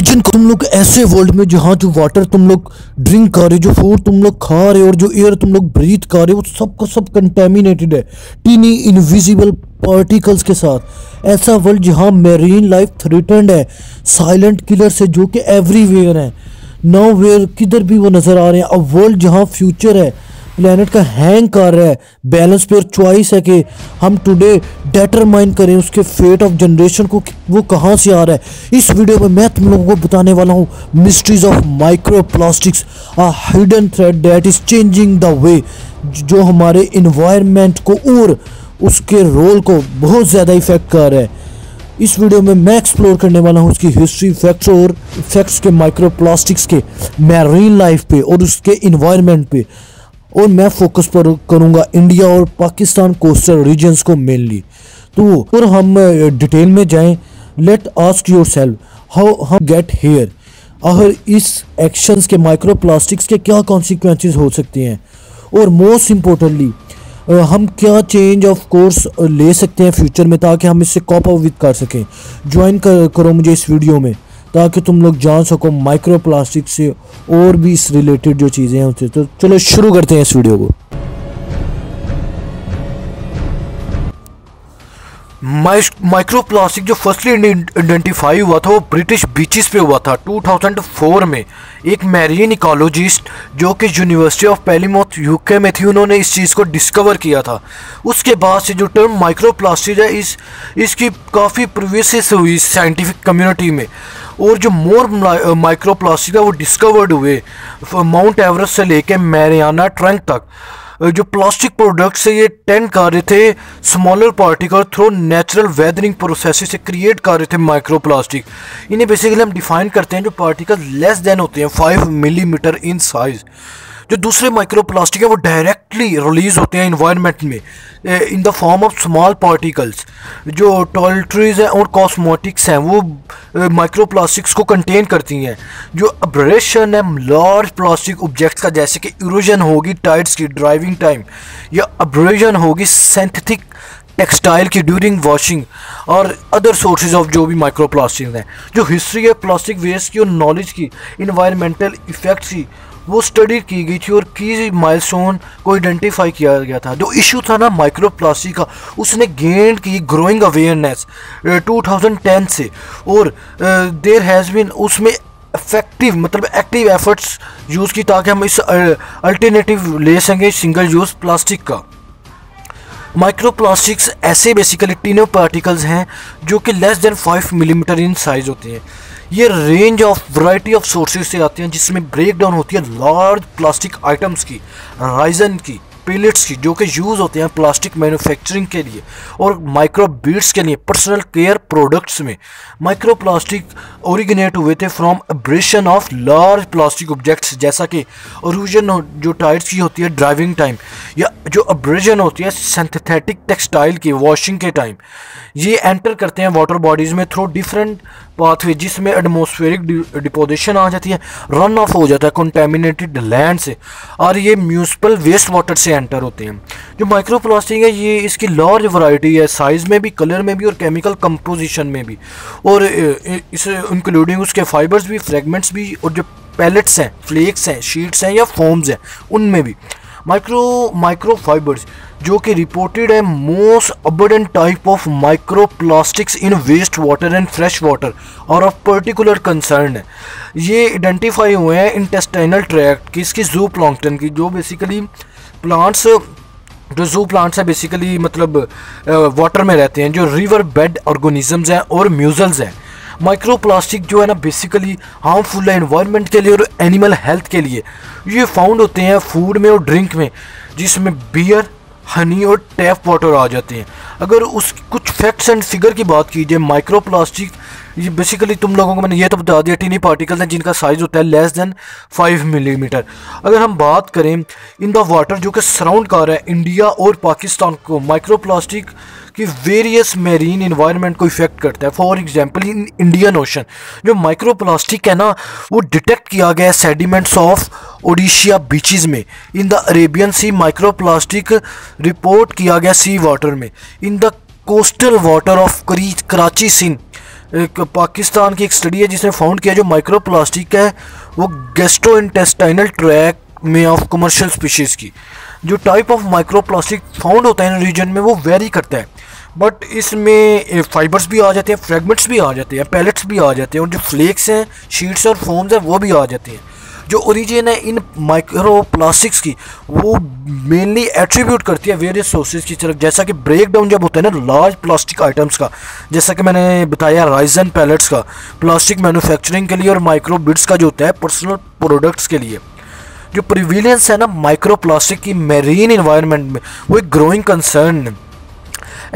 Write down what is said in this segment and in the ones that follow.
Imagine तुम लोग ऐसे वर्ल्ड में जहाँ जो वाटर तुम लोग ड्रिंक कर रहे हो, जो फूड तुम लोग खा रहे हो और जो एयर तुम लोग ब्रीथ कर रहे हो, वो सब का सब कंटेमिनेटेड है टीनी इनविजिबल पार्टिकल्स के साथ। ऐसा वर्ल्ड जहाँ मेरीन लाइफ थ्रेटन्ड है साइलेंट किलर से जो कि एवरीवेयर है, नोवेयर किधर भी वो नज़र आ रहे हैं। अब वर्ल्ड जहाँ फ्यूचर है प्लेनेट का हैंग कर रहा है बैलेंस पे, और चॉइस है कि हम टुडे डिटरमाइन करें उसके फेट ऑफ जनरेशन को, वो कहाँ से आ रहा है। इस वीडियो में मैं तुम लोगों को बताने वाला हूँ mysteries of micro plastics, a hidden thread that is changing the way, जो हमारे इन्वायरमेंट को और उसके रोल को बहुत ज़्यादा इफेक्ट कर रहा है। इस वीडियो में मैं एक्सप्लोर करने वाला हूँ उसकी हिस्ट्री, फैक्ट्स और इफेक्ट्स के माइक्रो प्लास्टिक्स के मैरीन लाइफ पे और उसके इन्वायरमेंट पे, और मैं फोकस पर करूंगा इंडिया और पाकिस्तान कोस्टल रीजन्स को मेनली। तो और हम डिटेल में जाएं, let ask yourself how हम गेट हेयर। आखिर इस एक्शंस के माइक्रो प्लास्टिक्स के क्या कॉन्सिक्वेंसेस हो सकते हैं, और मोस्ट इम्पोर्टेंटली हम क्या चेंज ऑफ कोर्स ले सकते हैं फ्यूचर में ताकि हम इससे कॉप अप विद कर सकें। ज्वाइन करो मुझे इस वीडियो में ताकि तुम लोग जान सको माइक्रो प्लास्टिक से और भी इस रिलेटेड जो चीज़ें हैं उससे। तो चलो शुरू करते हैं इस वीडियो को। माइक्रो प्लास्टिक जो फर्स्टली आइडेंटिफाई हुआ था वो ब्रिटिश बीचेस पे हुआ था 2004 में। एक मैरीन इकोलॉजिस्ट जो कि यूनिवर्सिटी ऑफ पेलीमोथ यूके में थी, उन्होंने इस चीज़ को डिस्कवर किया था। उसके बाद से जो टर्म माइक्रो प्लास्टिक है इसकी काफ़ी प्रोग्रेस हुई साइंटिफिक कम्युनिटी में, और जो मोर माइक्रो प्लास्टिक है वो डिस्कवर्ड हुए माउंट एवरेस्ट से लेके मैरियाना ट्रंक तक। जो प्लास्टिक प्रोडक्ट से ये टेंड कर रहे थे smaller particle through natural weathering process से क्रिएट कर रहे थे माइक्रो प्लास्टिक। इन्हें बेसिकली हम डिफाइन करते हैं जो पार्टिकल लेस देन होते हैं 5 मिलीमीटर इन साइज। जो दूसरे माइक्रो प्लास्टिक है वो डायरेक्टली रिलीज होते हैं इन्वायरमेंट में in the form of small particles. जो टॉयलेटरीज हैं और कॉस्मेटिक्स हैं वो माइक्रो प्लास्टिक्स को कंटेन करती हैं। जो अब्रेशन है लार्ज प्लास्टिक ऑब्जेक्ट्स का, जैसे कि इरोजन होगी टाइड्स की ड्राइविंग टाइम, या अब्रेशन होगी सिंथेटिक टेक्सटाइल की ड्यूरिंग वॉशिंग, और अदर सोर्सेज ऑफ जो भी माइक्रो प्लास्टिक हैं। जो हिस्ट्री है प्लास्टिक वेस्ट की और नॉलेज की इन्वायरमेंटल इफेक्ट्स की वो स्टडी की गई थी और की माइलस्टोन को आइडेंटिफाई किया गया था। जो इशू था ना माइक्रो प्लास्टिक का, उसने गेन की ग्रोइंग अवेयरनेस 2010 से, और देयर हैज़ बीन उसमें इफेक्टिव मतलब एक्टिव एफर्ट्स यूज़ की ताकि हम इस अल्टरनेटिव ले सकें सिंगल यूज़ प्लास्टिक का। माइक्रो प्लास्टिक्स ऐसे बेसिकली टीनो पार्टिकल्स हैं जो कि less than 5 millimetre in size होते हैं। ये range of variety of sources से आते हैं, जिसमें ब्रेक डाउन होती है लार्ज प्लास्टिक आइटम्स की, राइजन की, पेलेट्स की, जो कि यूज़ होते हैं प्लास्टिक मैन्युफैक्चरिंग के लिए और माइक्रो बीड्स के लिए पर्सनल केयर प्रोडक्ट्स में। माइक्रो प्लास्टिक ओरिजिनेट हुए थे from abrasion of large plastic objects, जैसा कि ओरिजिन जो टाइड्स की होती है ड्राइविंग टाइम, या जो अब्रेशन होती है सिंथेटिक टेक्सटाइल की वॉशिंग के टाइम। ये एंटर करते हैं वाटर बॉडीज़ में थ्रू डिफरेंट पाथवे, जिसमें एटमॉस्फेरिक डिपोजिशन आ जाती है, रन ऑफ हो जाता है कंटेमिनेटेड लैंड से, और ये म्यूनिसिपल वेस्ट वाटर से एंटर होते हैं। जो माइक्रो प्लास्टिक है ये इसकी लार्ज वैरायटी है, साइज़ में भी, कलर में भी और केमिकल कंपोजिशन में भी, और इसे इंक्लूडिंग उसके फाइबर्स भी, फ्रेगमेंट्स भी, और जो पैलेट्स हैं, फ्लेक्स हैं, शीट्स हैं या फोम्स हैं उनमें भी। माइक्रो फाइबर्स जो कि रिपोर्टेड है most abundant type of micro plastics in waste water and fresh water और ऑफ पर्टिकुलर कंसर्न है। ये आइडेंटिफाई हुए हैं इंटेस्टाइनल ट्रैक्ट की, इसकी जू प्लांक्टन की, जो बेसिकली प्लांट्स जो जू प्लांट्स है बेसिकली मतलब वाटर में रहते हैं, जो रिवर बेड ऑर्गेनिजम्स हैं और म्यूजल्स हैं। माइक्रो प्लास्टिक जो है ना बेसिकली हार्मफुल है एनवायरनमेंट के लिए और एनिमल हेल्थ के लिए। ये फाउंड होते हैं फूड में और ड्रिंक में, जिसमें बियर, हनी और टैप वाटर आ जाते हैं। अगर उस कुछ फैक्ट्स एंड फिगर की बात की जाए, माइक्रो प्लास्टिक ये बेसिकली तुम लोगों को मैंने ये तो बता दिया टीनी पार्टिकल्स हैं जिनका साइज होता है लेस देन 5 मिलीमीटर। अगर हम बात करें इन द वाटर जो कि सराउंड कर रहा है इंडिया और पाकिस्तान को, माइक्रो प्लास्टिक की वेरियस मेरीन इन्वायरमेंट को इफेक्ट करता है। For example in Indian ocean जो माइक्रो प्लास्टिक है ना वो डिटेक्ट किया गया है सेडिमेंट्स ऑफ ओडिशिया बीचेस में। In the Arabian sea micro plastic report किया गया सी वाटर में। In the coastal water of Karachi Sindh एक पाकिस्तान की एक स्टडी है जिसने फाउंड किया जो माइक्रो प्लास्टिक है वो गैस्ट्रोइंटेस्टाइनल ट्रैक्ट में ऑफ कमर्शियल स्पीशीज़ की जो type of micro plastic found होता है इन रीजन में वो वेरी करता है, बट इसमें फाइबर्स भी आ जाते हैं, फ्रेगमेंट्स भी आ जाते हैं, पैलेट्स भी आ जाते हैं, और जो फ्लेक्स हैं, शीट्स और फोम्स हैं वो भी आ जाते हैं। जो ओरिजिन है इन माइक्रो प्लास्टिक्स की वो मेनली एट्रीब्यूट करती है वेरियस सोर्सेज की तरफ, जैसा कि ब्रेक डाउन जब होता है ना लार्ज प्लास्टिक आइटम्स का, जैसा कि मैंने बताया राइजन पैलेट्स का प्लास्टिक मैन्युफैक्चरिंग के लिए, और माइक्रो बिट्स का जो होता है पर्सनल प्रोडक्ट्स के लिए। जो प्रिविलियंस है ना माइक्रो प्लास्टिक की मेरीन इन्वायरमेंट में वो एक ग्रोइंग कंसर्न है,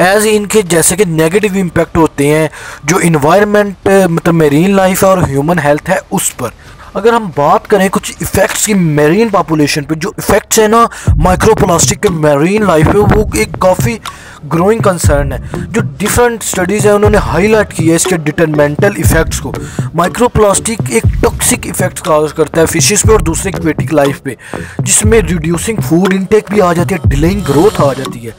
एज इनके जैसे कि नेगेटिव इम्पैक्ट होते हैं जो इन्वायरमेंट मतलब मेरीन लाइफ है और ह्यूमन हेल्थ है उस पर। अगर हम बात करें कुछ इफ़ेक्ट्स की मेरीन पॉपुलेशन पे, जो इफ़ेक्ट्स है ना माइक्रोप्लास्टिक के मेरीन लाइफ पे वो एक काफ़ी ग्रोइंग कंसर्न है। जो डिफरेंट स्टडीज़ हैं उन्होंने हाईलाइट किया है इसके डिटरमेंटल इफ़ेक्ट्स को। माइक्रोप्लास्टिक एक टॉक्सिक इफ़ेक्ट काज करता है फिशेस पे और दूसरे एक्वेटिक लाइफ पे, जिसमें रिड्यूसिंग फूड इनटेक भी आ जाती है, डिलेइंग ग्रोथ आ जाती है,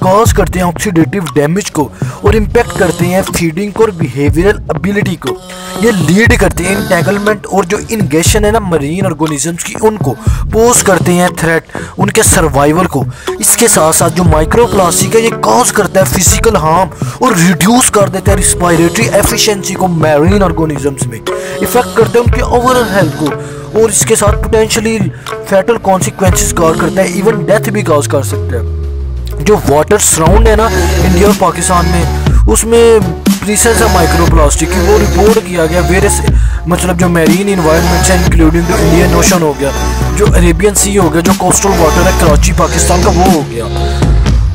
काज करते हैं ऑक्सीडेटिव डैमेज को, और इम्पेक्ट करते हैं फीडिंग को और बिहेवियरल एबिलिटी को। ये लीड करते हैं इंटेंगलमेंट और जो इंगेशन है ना मरीन ऑर्गेनिजम्स की उनको पोज करते हैं थ्रेट उनके सर्वाइवल को। इसके साथ साथ जो माइक्रोप्लास्टिक है ये कॉज करता है फिजिकल हार्म और रिड्यूस कर देता है रिस्पायरेटरी एफिशिएंसी को मैरीन ऑर्गेनिजम्स में, इफेक्ट करते हैं उनके ओवरऑल हेल्थ को, और इसके साथ पोटेंशियली फैटल कॉन्सिक्वेंसेस कॉज करता है, इवन डेथ भी कॉज कर सकता है। जो वाटर सराउंड है ना इंडिया और पाकिस्तान में उसमें प्रेजेंस है माइक्रोप्लास्टिक की वो रिपोर्ट किया गया वेरियस मतलब जो मैरीन इन्वायरमेंट्स हैं इंक्लूडिंग जो इंडियन ओशन हो गया, जो अरेबियन सी हो गया, जो कोस्टल वाटर है कराची पाकिस्तान का वो हो गया।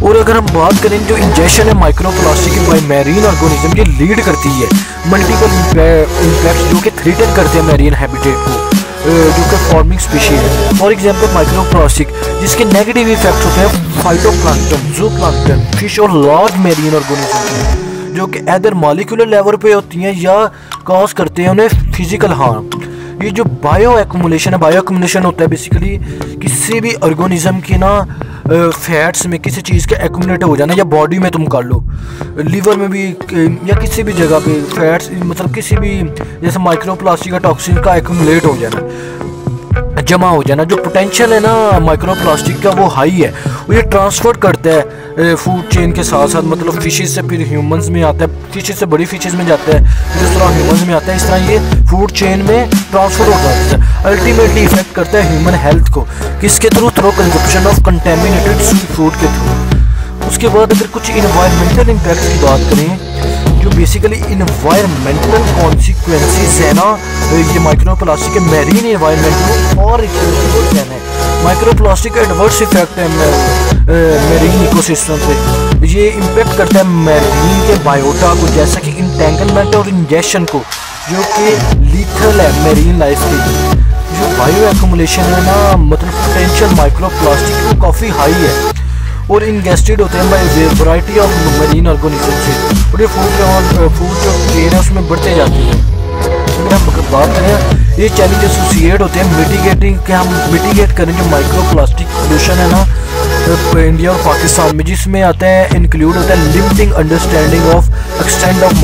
और अगर हम बात करें जो इंजेक्शन है माइक्रोप्लास्टिक की बाय मैरीन ऑर्गेनिज्म ये लीड करती है मल्टीपल इम्पैक्ट्स जो कि थ्रेटन करते हैं मैरीन हैबिटेट को जो कि फॉर्मिंग स्पीशीज है। फॉर एग्जांपल माइक्रोप्लास्टिक जिसके नेगेटिव इफेक्ट्स होते हैं फाइटोप्लैंक्टन, ज़ूप्लैंक्टन, फिश और लार्ज मैरीन ऑर्गेनिज्म जो कि एदर मॉलिक्यूलर लेवल पे होती हैं या कॉज करते हैं उन्हें फिजिकल हार्म। ये जो बायो एक्यूमुलेशन है, बायो एक्यूमुलेशन होता है बेसिकली किसी भी ऑर्गेनिज्म की ना फैट्स में किसी चीज़ का एक्यूमुलेट हो जाना, या बॉडी में तुम कर लो लीवर में भी या किसी भी जगह पे फैट्स मतलब किसी भी जैसे माइक्रोप्लास्टिक का टॉक्सिन का एक्यूमुलेट हो जाना, जमा हो जाना। जो पोटेंशियल है ना माइक्रोप्लास्टिक का वो हाई है, वो ये ट्रांसफर करता है फूड चेन के साथ साथ, मतलब फिशेस से फिर ह्यूमंस में आता है, फिशेस से बड़ी फिशेस में जाता है, जिस तरह ह्यूमंस में आता है इस तरह ये फूड चेन में ट्रांसफर हो जाता है। अल्टीमेटली इफेक्ट करता है ह्यूमन हेल्थ को, किसके through consumption of contaminated sea food के थ्रू। उसके बाद अगर कुछ इन्वायरमेंटल इम्पैक्ट की बात करें जो बेसिकली इन्वायरमेंटल कॉन्सिक्वेंसेस है ना ये माइक्रोप्लास्टिक के मैरीन इन्वायरमेंट में और है। माइक्रोप्लास्टिक का एडवर्स इफेक्ट है मैरीन इकोसिस्टम पे, ये इम्पेक्ट करता है मैरीन के बायोटा को, जैसा कि इंटेंगलमेंट और इंजेक्शन को जो कि लीथल है मैरीन लाइफ के लिए। जो बायो एक्यूमुलेशन है ना मतलब पोटेंशियल माइक्रोप्लास्टिक वो काफ़ी हाई है और इंगेस्टेड होते हैं by variety of marine organism से, और ये फूड जो चेन है उसमें बढ़ते जाते हैं। अगर हम बात करें ये चैलेंज एसोसिएट होते हैं मिटिगेटिंग के, हम मिटिगेट करें जो माइक्रोप्लास्टिक पोल्यूशन है ना इंडिया और पाकिस्तान में, जिसमें आता है इंक्लूड होता है limiting understanding of extend of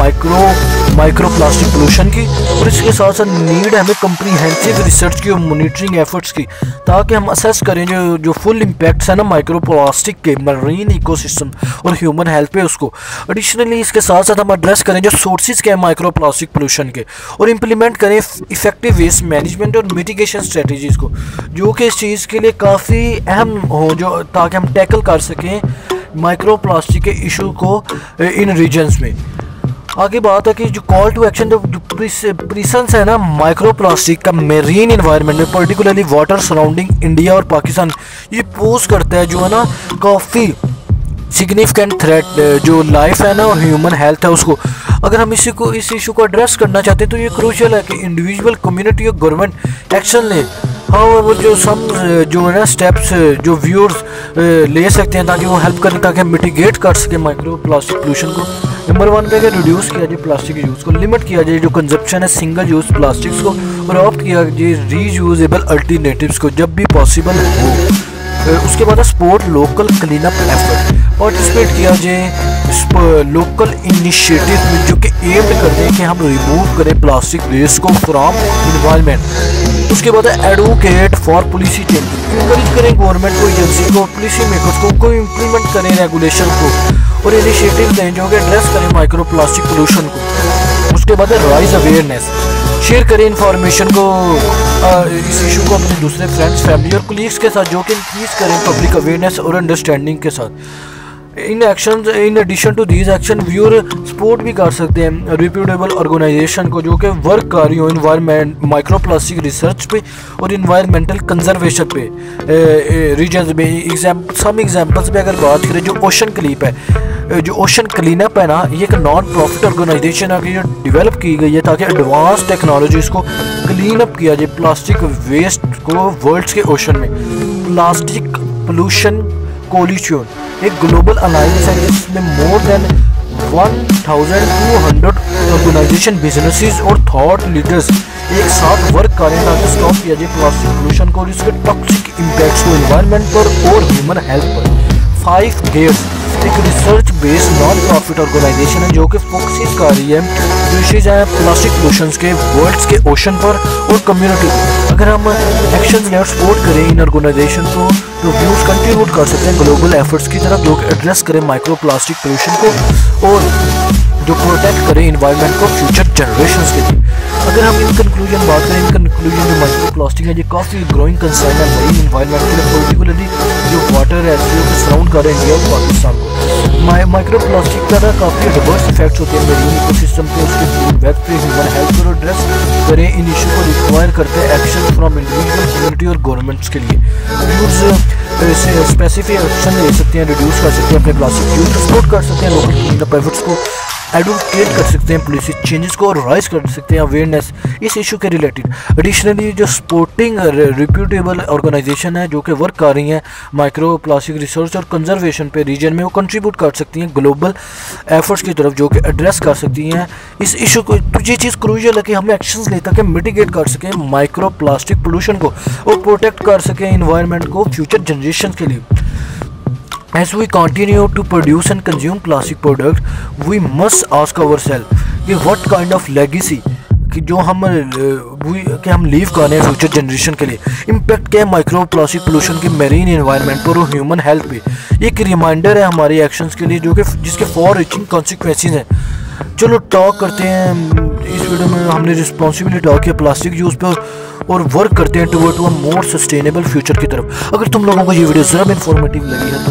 microplastic pollution की, और इसके साथ साथ नीड है हमें कम्प्रीहेंसिव रिसर्च की और मॉनिटरिंग एफर्ट्स की, ताकि हम असेस करें जो फुल इम्पैक्ट्स है ना माइक्रोप्लास्टिक के मरीन इकोसिस्टम और ह्यूमन हेल्थ पे उसको। एडिशनली इसके साथ साथ हम एड्रेस करें जो सोर्सेज के हैं माइक्रोप्लास्टिक पोल्यूशन के, और इम्प्लीमेंट करें इफेक्टिव वेस्ट मैनेजमेंट और मिटिगेशन स्ट्रेटजीज को जो कि इस चीज़ के लिए काफ़ी अहम हो, जो ताकि हम टैकल कर सकें माइक्रोप्लास्टिक के इशू को इन रीजन्स में। आगे बात है कि जो कॉल टू एक्शन जो प्रेजेंस है ना माइक्रोप्लास्टिक का मेरीन इन्वायरमेंट में पर्टिकुलरली वाटर सराउंडिंग इंडिया और पाकिस्तान ये पोज करता है जो है ना काफ़ी सिग्निफिकेंट थ्रेट जो लाइफ है ना और ह्यूमन हेल्थ है उसको। अगर हम इस इशू को एड्रेस करना चाहते हैं तो ये क्रूशियल है कि इंडिविजुअल कम्युनिटी और गवर्नमेंट एक्शन लें। हाँ वो जो है ना स्टेप्स जो व्यूअर्स ले सकते हैं ताकि वो हेल्प करें ताकि हम मिटिगेट कर सकें माइक्रोप्लास्टिक पोल्यूशन को। नंबर 1 पे रिड्यूस किया जाए प्लास्टिक के यूज़ को, लिमिट किया जाए जो कंजप्शन है सिंगल यूज़ प्लास्टिक्स को, और ऑप्ट किया जाए रीयूजेबल अल्टरनेटिव्स को जब भी पॉसिबल हो। उसके बाद support local clean up effort, participate किया जाए लोकल इनिशिएटिव में जो कि एम्ड करते हैं कि हम रिमूव करें प्लास्टिक वेस्ट को फ्रॉम इन्वायरमेंट। उसके बाद advocate for policy change, encourage करें गवर्नमेंट को, एजेंसी को, पॉलिसी मेकर्स को इम्प्लीमेंट करें रेगुलेशन को और इनिशिएटिव दें जो कि एड्रेस करें माइक्रो प्लास्टिक पोल्यूशन को। उसके बाद राइज अवेयरनेस, शेयर करें इंफॉर्मेशन को, इस इशू को अपने दूसरे फ्रेंड्स, फैमिली और कोलीग्स के साथ, जो कि इंक्रीज करें पब्लिक अवेयरनेस और अंडरस्टैंडिंग के साथ। In action in addition to these action viewer support भी कर सकते हैं रिप्यूटेबल ऑर्गेनाइजेशन को जो कि वर्क कर रही हो इन्वायरमेंट माइक्रो प्लास्टिक रिसर्च पे और इन्वायरमेंटल कंजर्वेशन पे रीजन में। सम एग्जांपल्स पे अगर बात करें, जो ओशन क्लीप है, जो ओशन क्लीन अप है ना, ये एक नॉन प्रॉफिट ऑर्गेनाइजेशन है जो डेवलप की गई है ताकि एडवांस टेक्नोलॉजीज को क्लीन अप किया जाए प्लास्टिक वेस्ट को वर्ल्ड के ओशन में। प्लास्टिक पोल्यूशन कोलिशन एक ग्लोबल अलायंस है जिसमें मोर देन 1200 ऑर्गेनाइजेशन, बिजनेसेस और थॉट लीडर्स एक साथ वर्क करें ताकि स्टॉप किया जाए प्लास्टिक पोल्यूशन को और इसके टॉक्सिक इम्पैक्ट्स को एनवायरनमेंट पर और ह्यूमन हेल्थ पर। 5 गेट्स एक research based non profit organisation है जो कि फोकस कर रही है जो इश्यूज है प्लास्टिक पोल्यूशन के वर्ल्ड के ओशन पर और कम्युनिटी पर। अगर हम एक्शन लेकर सपोर्ट करें इन ऑर्गेनाइजेशन को तो व्यूज कंट्रीब्यूट कर सकते हैं ग्लोबल एफर्ट्स की तरफ जो कि एड्रेस करें माइक्रो प्लास्टिक पोल्यूशन को और जो प्रोटेक्ट करें इन्वायरमेंट को फ्यूचर जनरेशंस के लिए। अगर हम इन कंक्लूजन बात करें, इन कंक्लूजन जो माइक्रो प्लास्टिक है ये काफ़ी ग्रोइंग कंसर्न है मरीन इन्वायरमेंट के लिए, पर्टिकुलरली जो वाटर है जो सराउंड कर रहे हैं इंडिया और पाकिस्तान को। माइक्रो प्लास्टिक का ना काफ़ी डिवर्स इफेक्ट्स होते हैं मरीन इकोसिस्टम पे, उसके फूड वेब पे, ह्यूमन हेल्थ पर एड्रेस करें इन इशू को रिक्वायर करते हैं एक्शन फ्रॉम इंडिविजुअल कम्युनिटी और गवर्नमेंट्स के लिए। यूज स्पेसिफिक एक्शन ले सकते हैं, रिड्यूस कर सकते हैं अपने प्लास्टिक यूज, सपोर्ट कर सकते हैं लोकल क्लीन अप एफर्ट्स को, एडवोकेट कर सकते हैं पॉलिसी चेंजेस को और राइज कर सकते हैं अवेयरनेस इस इशू के रिलेटेड। एडिशनली जो सपोर्टिंग रिप्यूटेबल ऑर्गेनाइजेशन है जो कि वर्क कर रही हैं माइक्रो प्लास्टिक रिसर्च और कंजर्वेशन पे रीजन में, वो कंट्रीब्यूट कर सकती हैं ग्लोबल एफर्ट्स की तरफ जो कि एड्रेस कर सकती हैं इस इशू को। तो ये चीज़ क्रूशियल है कि हमें एक्शंस ले ताकि मिटिगेट कर सकें माइक्रो प्लास्टिक पोल्यूशन को और प्रोटेक्ट कर सकें इन्वायरमेंट को फ्यूचर जनरेशन के लिए। As we continue to produce and consume plastic product, we must ask ourselves कि what kind of legacy कि जो हम लीव कर रहे हैं फ्यूचर जनरेशन के लिए, इम्पैक्ट क्या है माइक्रो प्लास्टिक पोल्यूशन की मेरीन एनवायरनमेंट पर और ह्यूमन हेल्थ पे। एक रिमाइंडर है हमारे एक्शंस के लिए जो कि जिसके फॉर रीचिंग कॉन्सिक्वेंसेस हैं। चलो टॉक करते हैं, इस वीडियो में हमने रिस्पॉन्सिबिलिटी टॉक किया प्लास्टिक यूज़ पर और वर्क करते हैं toward to a more sustainable future की तरफ। अगर तुम लोगों को ये वीडियो ज़रा भी इंफॉर्मेटिव लगी है तो